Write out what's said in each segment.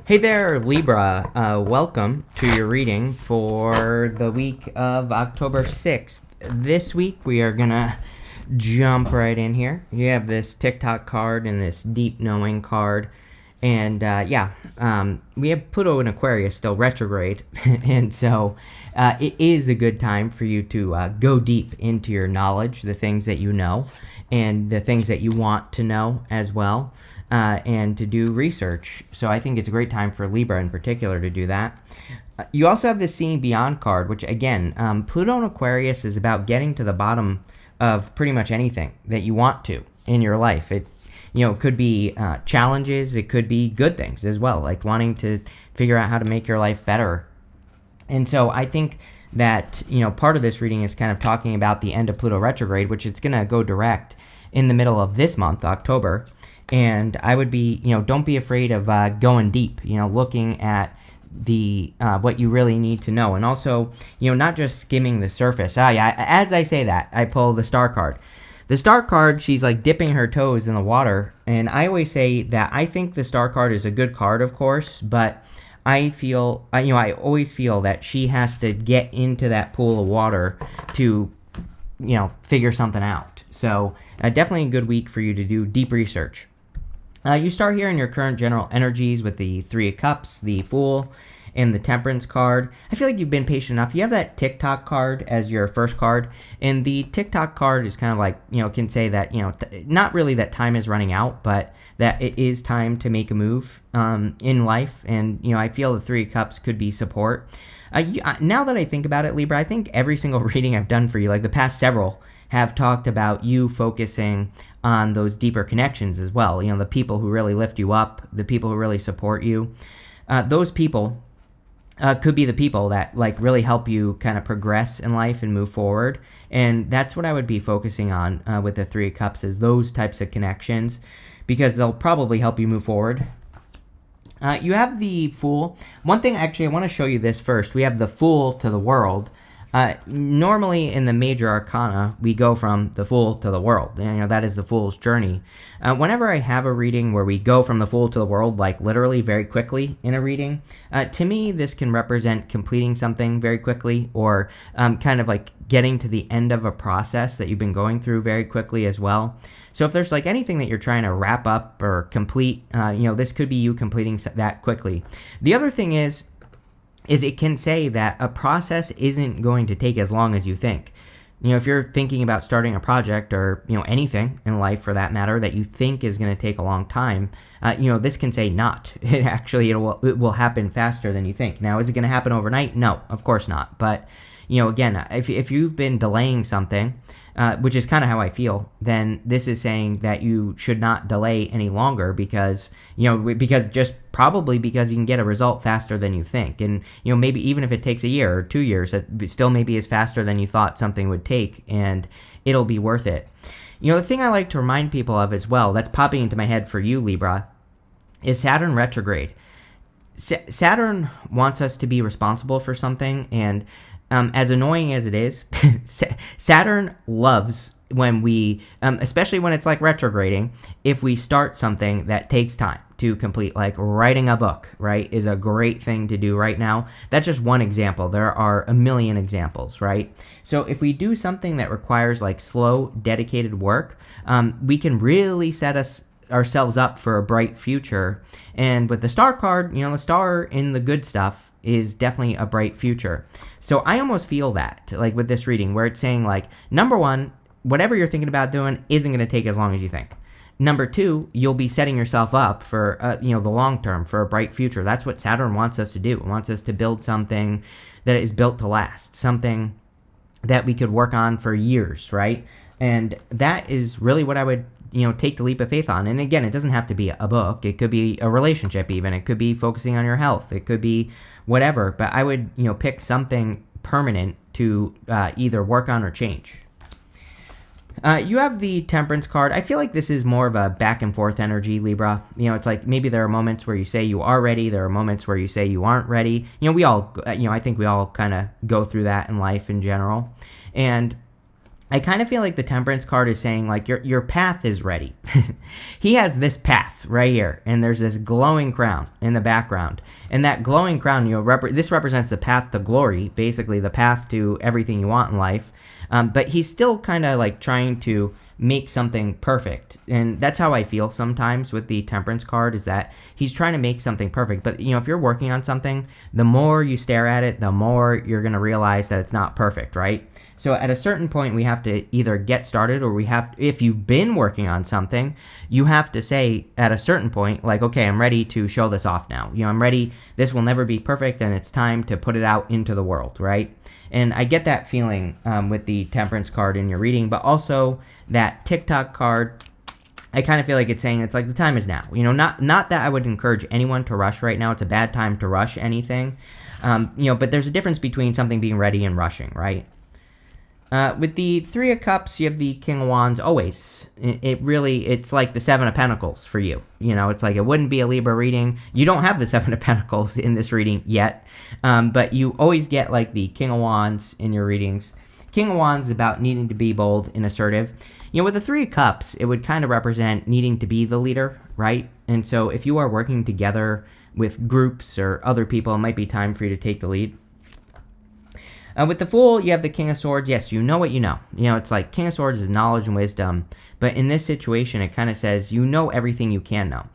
Hey there, Libra. Welcome to your reading for the week of October 6th. This week we are going to jump right in here. You have this TikTok card and this deep knowing card. And we have Pluto in Aquarius still retrograde. And so it is a good time for you to go deep into your knowledge, the things that you know, and the things that you want to know as well. And to do research. So I think it's a great time for Libra in particular to do that. You also have the Seeing Beyond card, which again, Pluto in Aquarius is about getting to the bottom of pretty much anything that you want to in your life. It could be challenges, it could be good things as well, like wanting to figure out how to make your life better. And so I think that, part of this reading is kind of talking about the end of Pluto retrograde, which it's going to go direct in the middle of this month, October. And I would be, don't be afraid of going deep, looking at the what you really need to know. And also, not just skimming the surface. As I say that, I pull the Star card. The Star card, she's like dipping her toes in the water. And I always say that I think the Star card is a good card, of course, but I feel, I always feel that she has to get into that pool of water to, figure something out. So definitely a good week for you to do deep research. You start here in your current general energies with the Three of Cups, the Fool, and the Temperance card. I feel like you've been patient enough. You have that TikTok card as your first card, and the TikTok card is kind of like, can say that, not really that time is running out, but that it is time to make a move in life, and, I feel the Three of Cups could be support. Now that I think about it, Libra, I think every single reading I've done for you, like the past several, have talked about you focusing on those deeper connections as well. The people who really lift you up, the people who really support you. Those people could be the people that like really help you kind of progress in life and move forward. And that's what I would be focusing on with the Three of Cups, is those types of connections, because they'll probably help you move forward. You have the Fool. One thing, actually, I want to show you this first. We have the Fool to the World. Normally in the major arcana, we go from the Fool to the World. And, that is the Fool's journey. Whenever I have a reading where we go from the Fool to the World, like literally very quickly in a reading, to me, this can represent completing something very quickly, or kind of like getting to the end of a process that you've been going through very quickly as well. So if there's like anything that you're trying to wrap up or complete, this could be you completing that quickly. The other thing is it can say that a process isn't going to take as long as you think. If you're thinking about starting a project, or, anything in life for that matter that you think is going to take a long time, this can say not. It will happen faster than you think. Now, is it going to happen overnight? No, of course not. But, again, if you've been delaying something, which is kind of how I feel, then this is saying that you should not delay any longer, because you can get a result faster than you think. And, maybe even if it takes a year or 2 years, it still maybe is faster than you thought something would take, and it'll be worth it. The thing I like to remind people of as well, that's popping into my head for you, Libra, is Saturn retrograde. Saturn wants us to be responsible for something, and as annoying as it is, Saturn loves when we, especially when it's like retrograding, if we start something that takes time to complete, like writing a book, right, is a great thing to do right now. That's just one example. There are a million examples, right? So if we do something that requires like slow, dedicated work, we can really set ourselves up for a bright future. And with the Star card, the star in the good stuff is definitely a bright future. So I almost feel that, like with this reading, where it's saying like, number one, whatever you're thinking about doing isn't going to take as long as you think. Number two, you'll be setting yourself up for, the long term, for a bright future. That's what Saturn wants us to do. It wants us to build something that is built to last, something that we could work on for years, right? And that is really what I would, take the leap of faith on. And again, it doesn't have to be a book. It could be a relationship even. It could be focusing on your health. It could be whatever. But I would, pick something permanent to either work on or change. You have the Temperance card. I feel like this is more of a back and forth energy, Libra. It's like maybe there are moments where you say you are ready. There are moments where you say you aren't ready. We all, I think we all kind of go through that in life in general. And I kind of feel like the Temperance card is saying, like, your path is ready. He has this path right here, and there's this glowing crown in the background. And that glowing crown, this represents the path to glory, basically the path to everything you want in life. But he's still kind of like trying to make something perfect. And that's how I feel sometimes with the Temperance card, is that he's trying to make something perfect. But, if you're working on something, the more you stare at it, the more you're going to realize that it's not perfect, right? So at a certain point, we have to either get started, or if you've been working on something, you have to say at a certain point, like, okay, I'm ready to show this off now. I'm ready. This will never be perfect, and it's time to put it out into the world, right? And I get that feeling with the Temperance card in your reading, but also that TikTok card. I kind of feel like it's saying it's like the time is now. Not that I would encourage anyone to rush right now. It's a bad time to rush anything. But there's a difference between something being ready and rushing, right? With the Three of Cups, you have the King of Wands always. It's like the Seven of Pentacles for you. It's like it wouldn't be a Libra reading. You don't have the Seven of Pentacles in this reading yet, but you always get like the King of Wands in your readings. King of Wands is about needing to be bold and assertive. With the Three of Cups, it would kind of represent needing to be the leader, right? And so if you are working together with groups or other people, it might be time for you to take the lead. With the Fool, you have the King of Swords. Yes, you know what you know. It's like King of Swords is knowledge and wisdom. But in this situation, it kind of says you know everything you can know.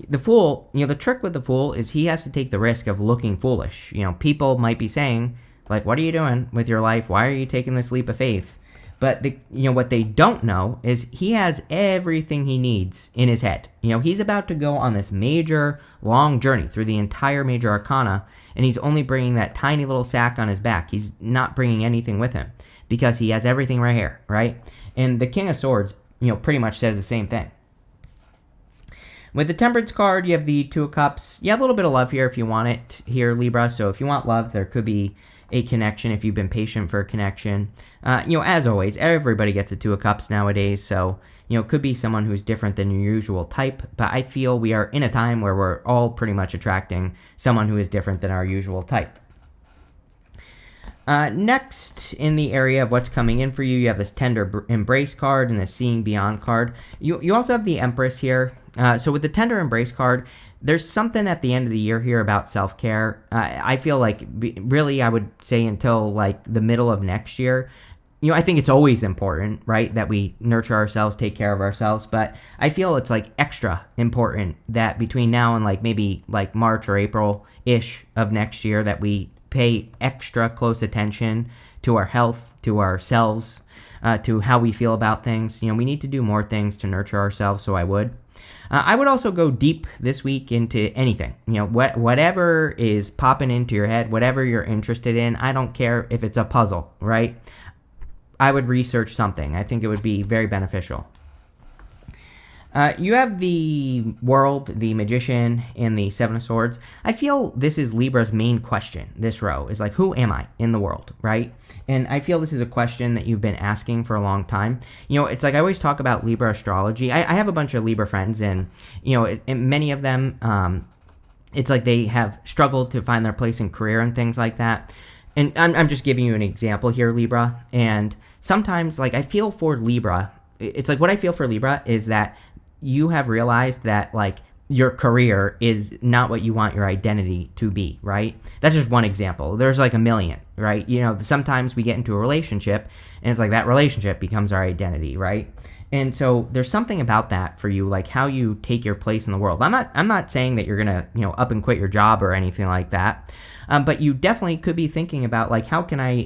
The Fool, the trick with the Fool is he has to take the risk of looking foolish. People might be saying, like, what are you doing with your life? Why are you taking this leap of faith? But what they don't know is he has everything he needs in his head. He's about to go on this major, long journey through the entire major arcana, and he's only bringing that tiny little sack on his back. He's not bringing anything with him because he has everything right here, right? And the King of Swords, pretty much says the same thing. With the Temperance card, you have the Two of Cups. You have a little bit of love here if you want it here, Libra. So if you want love, there could be a connection if you've been patient for a connection. As always, everybody gets a Two of Cups nowadays, so it could be someone who's different than your usual type, but I feel we are in a time where we're all pretty much attracting someone who is different than our usual type. Next, in the area of what's coming in for you, you have this Tender Embrace card and the Seeing Beyond card. You also have the Empress here. So with the Tender Embrace card, there's something at the end of the year here about self-care. I feel like, really, I would say until like the middle of next year. I think it's always important, right, that we nurture ourselves, take care of ourselves. But I feel it's like extra important that between now and like maybe like March or April-ish of next year that we pay extra close attention to our health, to ourselves, to how we feel about things. We need to do more things to nurture ourselves, so I would. I would also go deep this week into anything. Whatever is popping into your head, whatever you're interested in. I don't care if it's a puzzle, right? I would research something. I think it would be very beneficial. You have the World, the Magician, and the Seven of Swords. I feel this is Libra's main question, this row, is like, who am I in the world, right? And I feel this is a question that you've been asking for a long time. It's like I always talk about Libra astrology. I have a bunch of Libra friends, and, many of them, it's like they have struggled to find their place in career and things like that. And I'm just giving you an example here, Libra. And sometimes, like, I feel for Libra, it's like what I feel for Libra is that you have realized that, like, your career is not what you want your identity to be, right? That's just one example. There's like a million, right? Sometimes we get into a relationship and it's like that relationship becomes our identity, right? And so there's something about that for you, like how you take your place in the world. I'm not saying that you're gonna, up and quit your job or anything like that, but you definitely could be thinking about, like, how can I,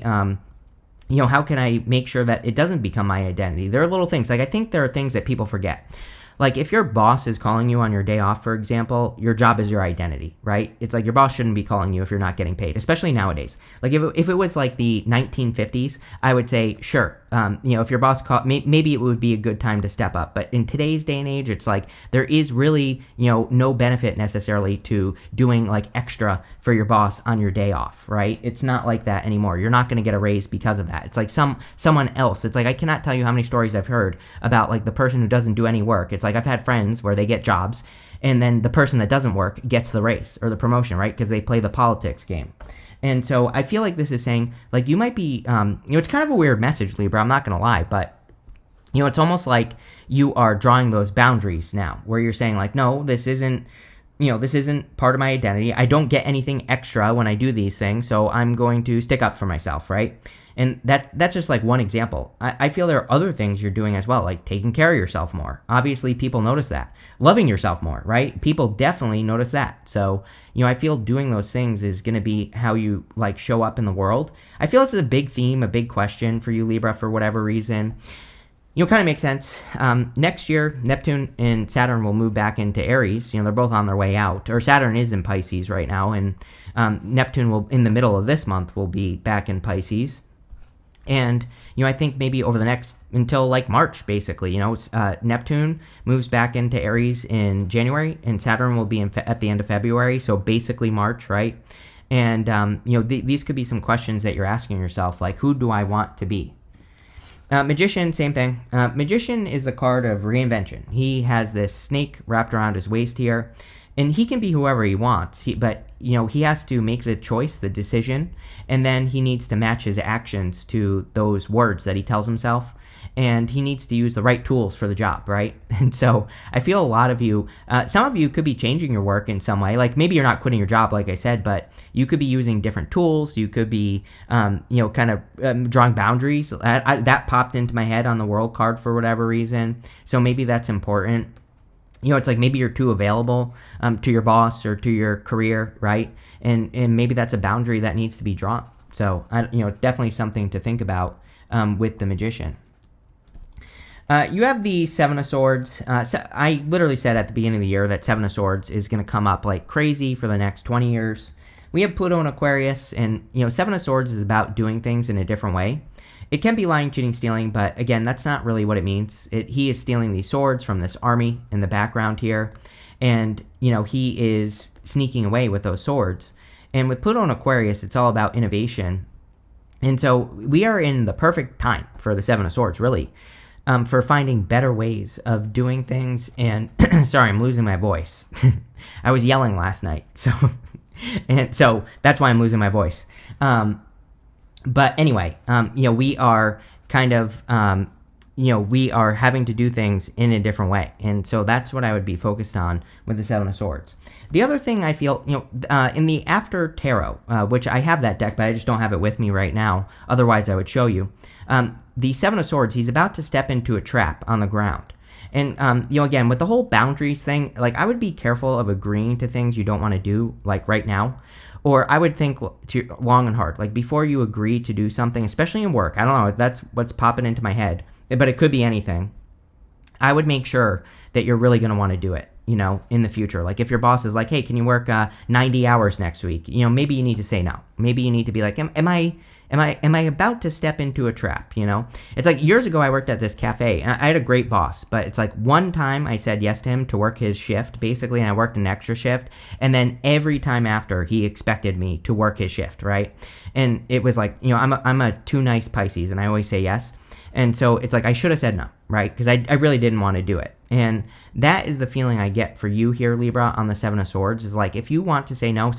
how can I make sure that it doesn't become my identity? There are little things, like I think there are things that people forget. Like, if your boss is calling you on your day off, for example, your job is your identity, right? It's like your boss shouldn't be calling you if you're not getting paid, especially nowadays. Like, if it was like the 1950s, I would say, sure, if your boss called, maybe it would be a good time to step up. But in today's day and age, it's like there is really, no benefit necessarily to doing like extra for your boss on your day off, right? It's not like that anymore. You're not going to get a raise because of that. It's like someone else. It's like I cannot tell you how many stories I've heard about like the person who doesn't do any work. It's like I've had friends where they get jobs and then the person that doesn't work gets the raise or the promotion, right? Because they play the politics game. And so I feel like this is saying, like, you might be, it's kind of a weird message, Libra, I'm not going to lie, but, it's almost like you are drawing those boundaries now, where you're saying, like, no, this isn't part of my identity. I don't get anything extra when I do these things, so I'm going to stick up for myself, right? And that's just like one example. I feel there are other things you're doing as well, like taking care of yourself more. Obviously, people notice that. Loving yourself more, right? People definitely notice that. So, I feel doing those things is going to be how you like show up in the world. I feel this is a big theme, a big question for you, Libra, for whatever reason. Kind of makes sense. Next year, Neptune and Saturn will move back into Aries. They're both on their way out. Or Saturn is in Pisces right now, and Neptune will, in the middle of this month, will be back in Pisces. And, I think maybe over the next, until like March, basically, Neptune moves back into Aries in January, and Saturn will be at the end of February, so basically March, right? And, these could be some questions that you're asking yourself, like, who do I want to be? Magician, same thing. Magician is the card of reinvention. He has this snake wrapped around his waist here, and he can be whoever he wants, but he has to make the choice, the decision, and then he needs to match his actions to those words that he tells himself, and he needs to use the right tools for the job, right? And so I feel a lot of you, some of you could be changing your work in some way, like maybe you're not quitting your job, like I said, but you could be using different tools, you could be, kind of drawing boundaries. That popped into my head on the World card for whatever reason, so maybe that's important. It's like maybe you're too available to your boss or to your career, right? And maybe that's a boundary that needs to be drawn. So, definitely something to think about with the Magician. You have the Seven of Swords. I literally said at the beginning of the year that Seven of Swords is going to come up like crazy for the next 20 years. We have Pluto in Aquarius, and, Seven of Swords is about doing things in a different way. It can be lying, cheating, stealing, but again, that's not really what it means. He is stealing these swords from this army in the background here, and, he is sneaking away with those swords. And with Pluto in Aquarius, it's all about innovation. And so we are in the perfect time for the Seven of Swords, really, for finding better ways of doing things. And sorry, I'm losing my voice. I was yelling last night, so that's why I'm losing my voice. But anyway, we are kind of, we are having to do things in a different way. And so that's what I would be focused on with the Seven of Swords. The other thing I feel, in the After Tarot, which I have that deck, but I just don't have it with me right now. Otherwise, I would show you. The Seven of Swords, he's about to step into a trap on the ground. And, again, with the whole boundaries thing, like, I would be careful of agreeing to things you don't want to do, like, right now. Or I would think long and hard, like, before you agree to do something, especially in work. I don't know, that's what's popping into my head, but it could be anything. I would make sure that you're really going to want to do it, in the future. Like, if your boss is like, hey, can you work 90 hours next week? Maybe you need to say no. Maybe you need to be like, am I about to step into a trap, It's like years ago I worked at this cafe, and I had a great boss, but it's like one time I said yes to him to work his shift, basically, and I worked an extra shift, and then every time after, he expected me to work his shift, right? And it was like, I'm a too nice Pisces, and I always say yes. And so it's like I should have said no, right? Because I really didn't want to do it. And that is the feeling I get for you here, Libra, on the Seven of Swords, is like, if you want to say no,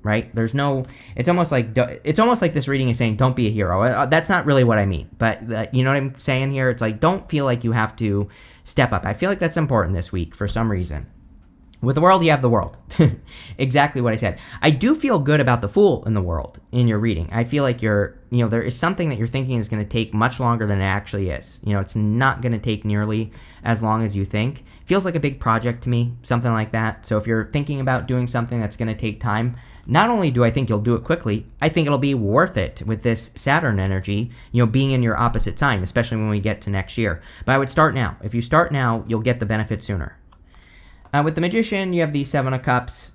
right? There's no, it's almost like this reading is saying, don't be a hero. That's not really what I mean, but you know what I'm saying here? It's like, don't feel like you have to step up. I feel like that's important this week for some reason. With the World, you have the World. Exactly what I said. I do feel good about the Fool in the World in your reading. I feel like there is something that you're thinking is going to take much longer than it actually is. It's not going to take nearly as long as you think. Feels like a big project to me, something like that. So if you're thinking about doing something that's going to take time, not only do I think you'll do it quickly, I think it'll be worth it with this Saturn energy, being in your opposite sign, especially when we get to next year. But I would start now. If you start now, you'll get the benefit sooner. With the Magician, you have the Seven of Cups.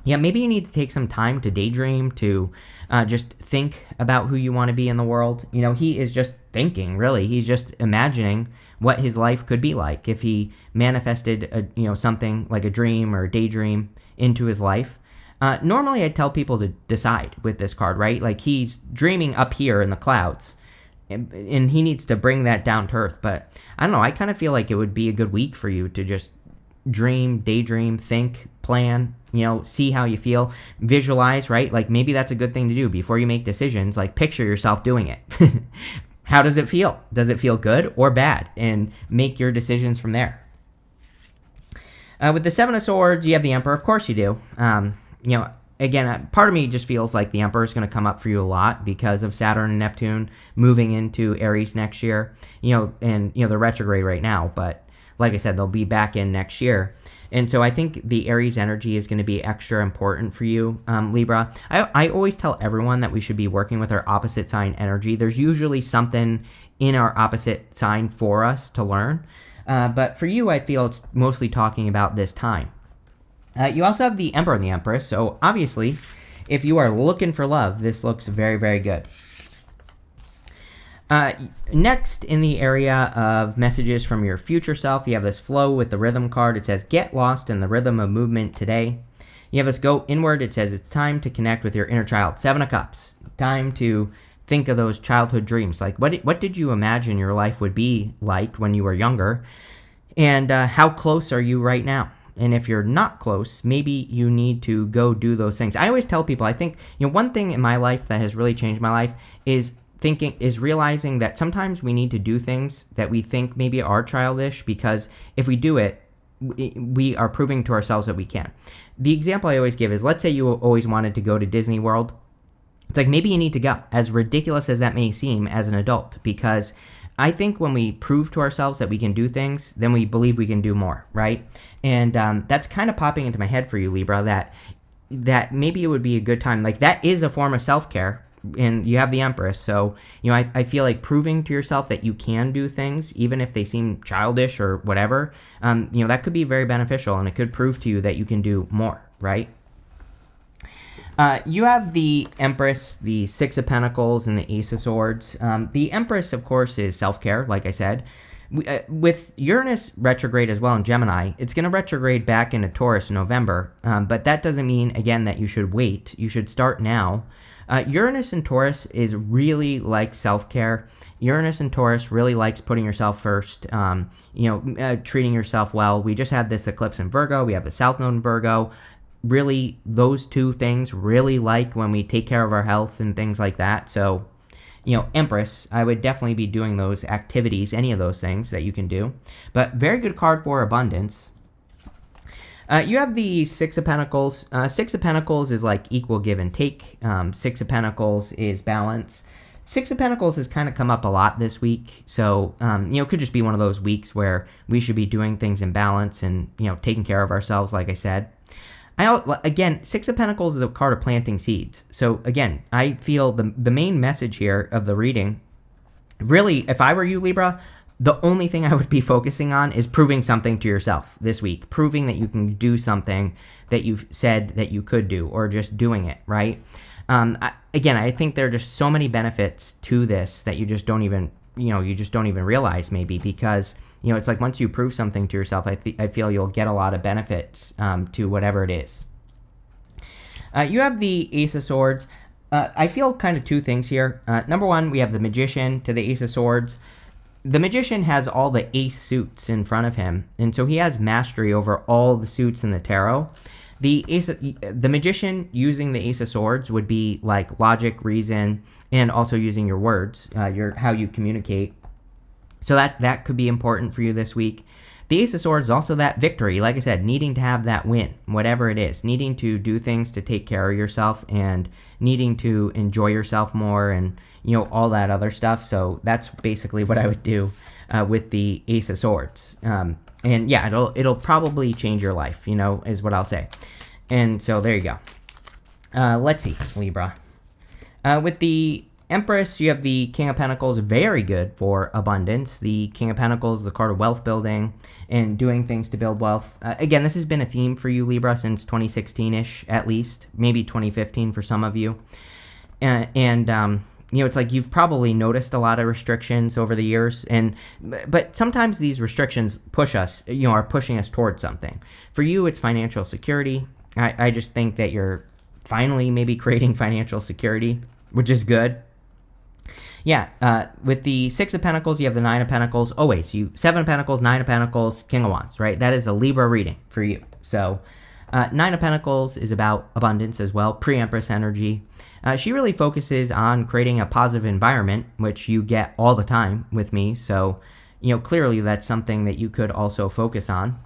Yeah, maybe you need to take some time to daydream, to just think about who you want to be in the world. He is just thinking, really. He's just imagining what his life could be like if he manifested, something like a dream or a daydream into his life. Normally, I tell people to decide with this card, right? Like, he's dreaming up here in the clouds, and he needs to bring that down to earth. But I don't know. I kind of feel like it would be a good week for you to just dream, daydream, think, plan, see how you feel, visualize, right? Like maybe that's a good thing to do before you make decisions. Like picture yourself doing it. How does it feel? Does it feel good or bad? And make your decisions from there. With the Seven of Swords, you have the Emperor. Of course you do. Again, part of me just feels like the Emperor is going to come up for you a lot because of Saturn and Neptune moving into Aries next year. They're retrograde right now, but like I said, they'll be back in next year. And so I think the Aries energy is going to be extra important for you, Libra. I always tell everyone that we should be working with our opposite sign energy. There's usually something in our opposite sign for us to learn. But for you, I feel it's mostly talking about this time. You also have the Emperor and the Empress, so obviously, if you are looking for love, this looks very, very good. Next, in the area of messages from your future self, you have this flow with the rhythm card. It says, get lost in the rhythm of movement today. You have this go inward. It says, it's time to connect with your inner child. Seven of Cups. Time to think of those childhood dreams. Like, what did you imagine your life would be like when you were younger? And how close are you right now? And if you're not close, maybe you need to go do those things. I always tell people, I think, one thing in my life that has really changed my life is realizing that sometimes we need to do things that we think maybe are childish, because if we do it, we are proving to ourselves that we can. The example I always give is, let's say you always wanted to go to Disney World. It's like, maybe you need to go, as ridiculous as that may seem as an adult, because I think when we prove to ourselves that we can do things, then we believe we can do more, right? And that's kind of popping into my head for you, Libra, that maybe it would be a good time. Like, that is a form of self-care, and you have the Empress. So, I feel like proving to yourself that you can do things, even if they seem childish or whatever, that could be very beneficial, and it could prove to you that you can do more, right? You have the Empress, the Six of Pentacles, and the Ace of Swords. The Empress, of course, is self-care, like I said. With Uranus retrograde as well in Gemini, it's going to retrograde back into Taurus in November, but that doesn't mean, again, that you should wait. You should start now. Uranus and Taurus is really like self-care. Uranus and Taurus really likes putting yourself first, treating yourself well. We just had this eclipse in Virgo. We have the South Node in Virgo. Really, those two things really like when we take care of our health and things like that. So, Empress, I would definitely be doing those activities, any of those things that you can do. But very good card for abundance. You have the Six of Pentacles. Six of Pentacles is like equal give and take. Six of Pentacles is balance. Six of Pentacles has kind of come up a lot this week. So, it could just be one of those weeks where we should be doing things in balance and, taking care of ourselves, like I said. Again, Six of Pentacles is a card of planting seeds. So, again, I feel the main message here of the reading, really, if I were you, Libra, the only thing I would be focusing on is proving something to yourself this week. Proving that you can do something that you've said that you could do, or just doing it, right? I think there are just so many benefits to this that you just don't even realize, maybe, because it's like once you prove something to yourself, I feel you'll get a lot of benefits to whatever it is. You have the Ace of Swords. I feel kind of two things here. Number one, we have the Magician to the Ace of Swords. The Magician has all the ace suits in front of him, and so he has mastery over all the suits in the tarot. The Magician using the Ace of Swords would be like logic, reason, and also using your words, how you communicate. So that could be important for you this week. The Ace of Swords is also that victory, like I said, needing to have that win, whatever it is, needing to do things to take care of yourself and needing to enjoy yourself more and, all that other stuff. So that's basically what I would do with the Ace of Swords. And yeah, it'll probably change your life, is what I'll say. And so there you go. Let's see, Libra. With the Empress, you have the King of Pentacles, very good for abundance. The King of Pentacles, the card of wealth building and doing things to build wealth. Again, this has been a theme for you, Libra, since 2016-ish, at least. Maybe 2015 for some of you. It's like you've probably noticed a lot of restrictions over the years, but sometimes these restrictions are pushing us towards something. For you, it's financial security. I just think that you're finally maybe creating financial security, which is good. Yeah, with the Six of Pentacles, you have the Nine of Pentacles. Always, Seven of Pentacles, Nine of Pentacles, King of Wands, right? That is a Libra reading for you. So, Nine of Pentacles is about abundance as well, pre-Empress energy. She really focuses on creating a positive environment, which you get all the time with me. So, clearly that's something that you could also focus on.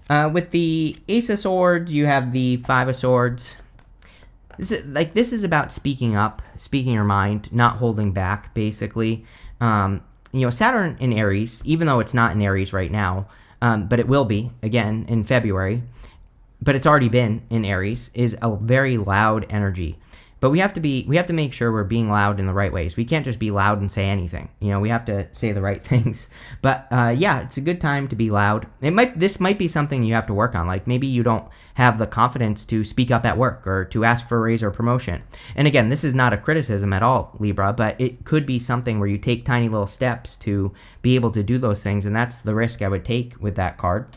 With the Ace of Swords, you have the Five of Swords. This is about speaking up, speaking your mind, not holding back, basically. Saturn in Aries, even though it's not in Aries right now, but it will be, again, in February, but it's already been in Aries, is a very loud energy. But we have to make sure we're being loud in the right ways. We can't just be loud and say anything. We have to say the right things. But it's a good time to be loud. This might be something you have to work on. Like maybe you don't have the confidence to speak up at work or to ask for a raise or promotion. And again, this is not a criticism at all, Libra, but it could be something where you take tiny little steps to be able to do those things. And that's the risk I would take with that card.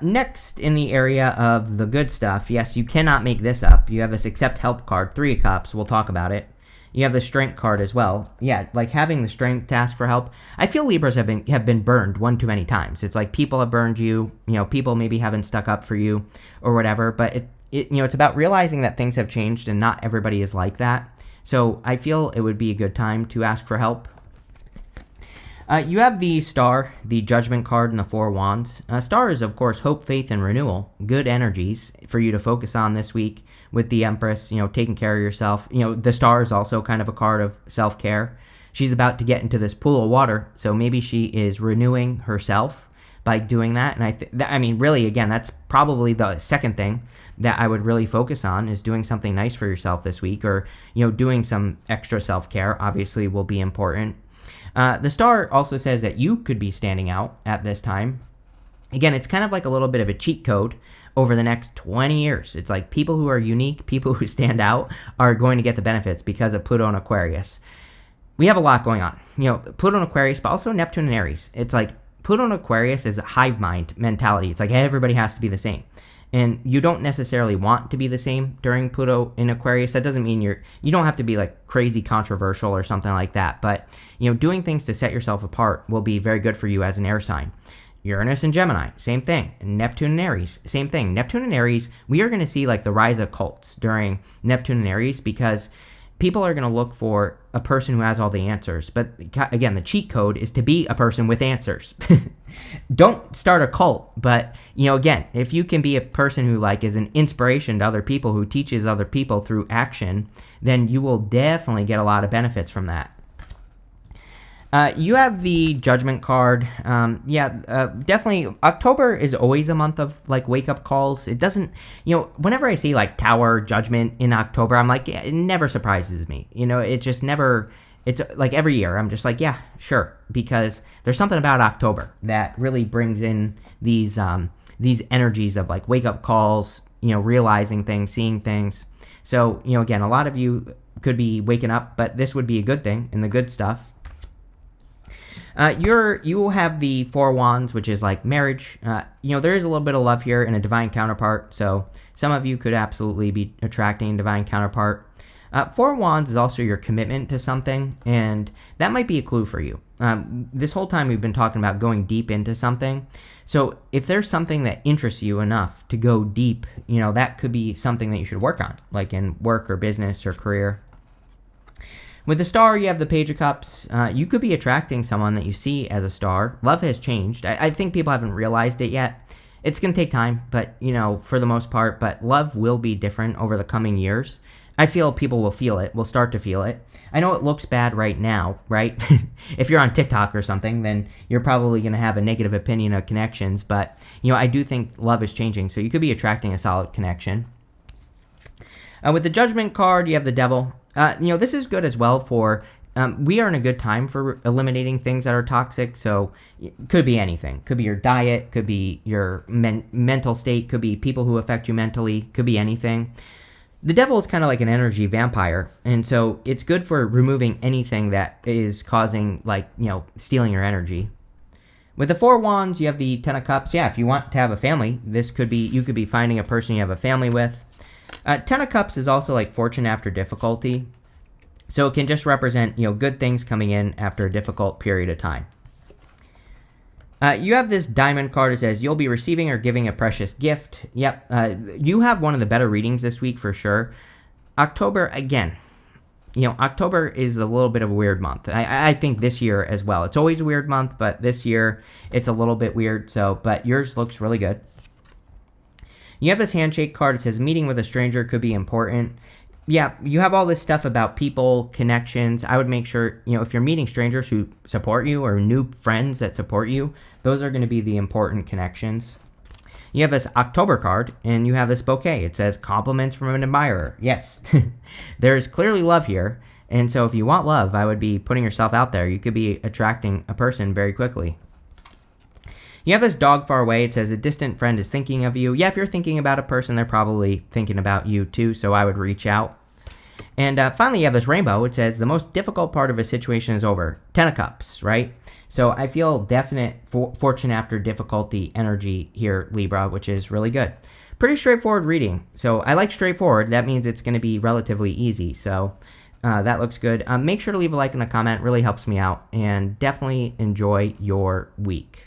Next, in the area of the good stuff, yes, you cannot make this up. You have this Accept Help card, Three of Cups. We'll talk about it. You have the Strength card as well. Yeah, like having the strength to ask for help. I feel Libras have been burned one too many times. It's like people have burned you. People maybe haven't stuck up for you or whatever. But it's about realizing that things have changed and not everybody is like that. So I feel it would be a good time to ask for help. You have the Star, the Judgment card, and the Four Wands. Star is, of course, hope, faith, and renewal. Good energies for you to focus on this week with the Empress, taking care of yourself. The Star is also kind of a card of self-care. She's about to get into this pool of water, so maybe she is renewing herself by doing that. And really, again, that's probably the second thing that I would really focus on is doing something nice for yourself this week, or, doing some extra self-care obviously will be important. The Star also says that you could be standing out at this time. Again, it's kind of like a little bit of a cheat code over the next 20 years. It's like people who are unique, people who stand out are going to get the benefits because of Pluto and Aquarius. We have a lot going on. Pluto and Aquarius, but also Neptune and Aries. It's like Pluto and Aquarius is a hive mind mentality. It's like everybody has to be the same. And you don't necessarily want to be the same during Pluto in Aquarius. That doesn't mean you don't have to be like crazy controversial or something like that. But, doing things to set yourself apart will be very good for you as an air sign. Uranus and Gemini, same thing. Neptune and Aries, same thing. Neptune and Aries, we are going to see like the rise of cults during Neptune and Aries because people are going to look for a person who has all the answers. But again, the cheat code is to be a person with answers. Don't start a cult. But, again, if you can be a person who is an inspiration to other people, who teaches other people through action, then you will definitely get a lot of benefits from that. You have the Judgment card. Definitely October is always a month of wake-up calls. It doesn't, whenever I see Tower, Judgment in October, I'm like, yeah, it never surprises me. It just never, it's like every year I'm just like, yeah, sure, because there's something about October that really brings in these energies of wake-up calls, realizing things, seeing things. So, again, a lot of you could be waking up, but this would be a good thing in the good stuff. You will have the Four Wands, which is marriage. There is a little bit of love here and a divine counterpart. So some of you could absolutely be attracting a divine counterpart. Four Wands is also your commitment to something, and that might be a clue for you. This whole time we've been talking about going deep into something. So if there's something that interests you enough to go deep, that could be something that you should work on, like in work or business or career. With the Star, you have the Page of Cups. You could be attracting someone that you see as a star. Love has changed. I think people haven't realized it yet. It's going to take time, but, for the most part. But love will be different over the coming years. I feel people will feel it, will start to feel it. I know it looks bad right now, right? If you're on TikTok or something, then you're probably going to have a negative opinion of connections. But, I do think love is changing. So you could be attracting a solid connection. With the Judgment card, you have the Devil. This is good as well for, we are in a good time for eliminating things that are toxic. So it could be anything. Could be your diet, could be your mental state, could be people who affect you mentally, could be anything. The Devil is kind of like an energy vampire. And so it's good for removing anything that is causing, stealing your energy. With the Four Wands, you have the Ten of Cups. Yeah, if you want to have a family, you could be finding a person you have a family with. Ten of Cups is also fortune after difficulty. So it can just represent, good things coming in after a difficult period of time. You have this diamond card. It says you'll be receiving or giving a precious gift. Yep. You have one of the better readings this week for sure. October, again, October is a little bit of a weird month. I think this year as well. It's always a weird month, but this year it's a little bit weird. But yours looks really good. You have this handshake card. It says meeting with a stranger could be important. Yeah, you have all this stuff about people, connections. I would make sure, if you're meeting strangers who support you or new friends that support you, those are going to be the important connections. You have this October card, and you have this bouquet. It says compliments from an admirer. Yes, there's clearly love here. And so if you want love, I would be putting yourself out there. You could be attracting a person very quickly. You have this dog far away. It says a distant friend is thinking of you. Yeah, if you're thinking about a person, they're probably thinking about you too, so I would reach out. And finally, you have this rainbow. It says the most difficult part of a situation is over. 10 of Cups, right? So I feel definite fortune after difficulty energy here, Libra, which is really good. Pretty straightforward reading. So I like straightforward. That means it's going to be relatively easy. So that looks good. Make sure to leave a like and a comment. It really helps me out. And definitely enjoy your week.